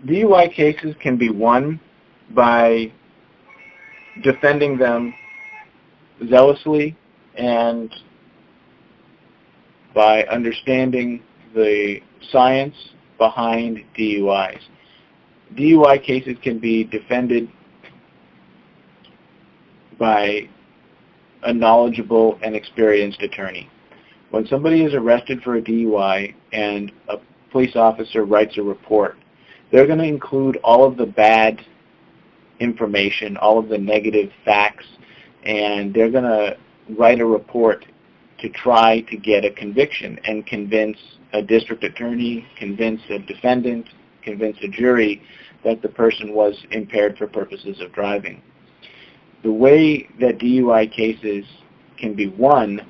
DUI cases can be won by defending them zealously and by understanding the science behind DUIs. DUI cases can be defended by a knowledgeable and experienced attorney. When somebody is arrested for a DUI and a police officer writes a report, they're going to include all of the bad information, all of the negative facts, and they're going to write a report to try to get a conviction and convince a district attorney, convince a defendant, convince a jury that the person was impaired for purposes of driving. The way that DUI cases can be won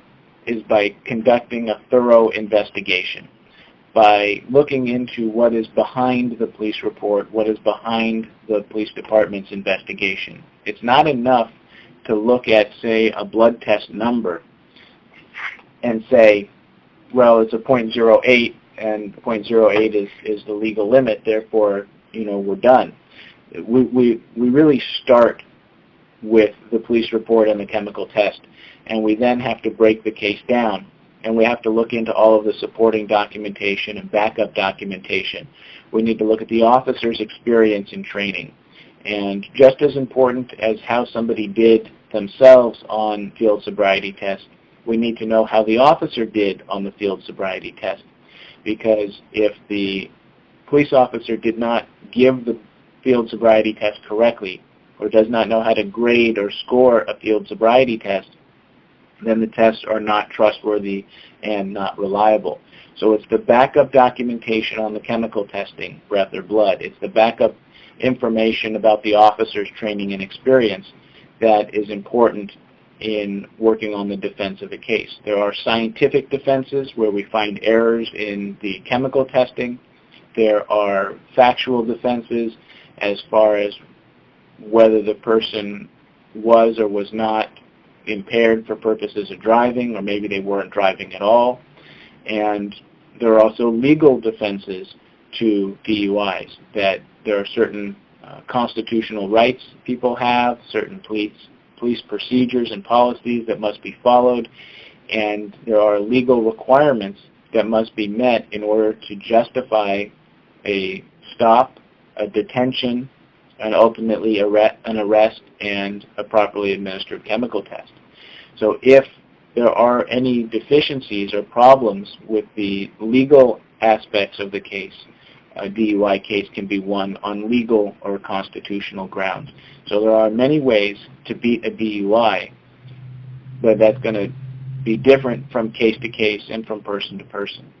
is by conducting a thorough investigation, by looking into what is behind the police report, what is behind the police department's investigation. It's not enough to look at, say, a blood test number and say, well, it's a .08, and .08 is the legal limit, therefore, we're done. We really start with the police report and the chemical test, and we then have to break the case down, and we have to look into all of the supporting documentation and backup documentation. We need to look at the officer's experience in training, and just as important as how somebody did themselves on field sobriety tests, we need to know how the officer did on the field sobriety test, because if the police officer did not give the field sobriety test correctly, or does not know how to grade or score a field sobriety test, then the tests are not trustworthy and not reliable. So it's the backup documentation on the chemical testing, breath or blood. It's the backup information about the officer's training and experience that is important in working on the defense of a case. There are scientific defenses where we find errors in the chemical testing. There are factual defenses as far as whether the person was or was not impaired for purposes of driving, or maybe they weren't driving at all. And there are also legal defenses to DUIs, that there are certain constitutional rights people have, certain police procedures and policies that must be followed, and there are legal requirements that must be met in order to justify a stop, a detention, and ultimately an arrest and a properly administered chemical test. So if there are any deficiencies or problems with the legal aspects of the case, a DUI case can be won on legal or constitutional grounds. So there are many ways to beat a DUI, but that's going to be different from case to case and from person to person.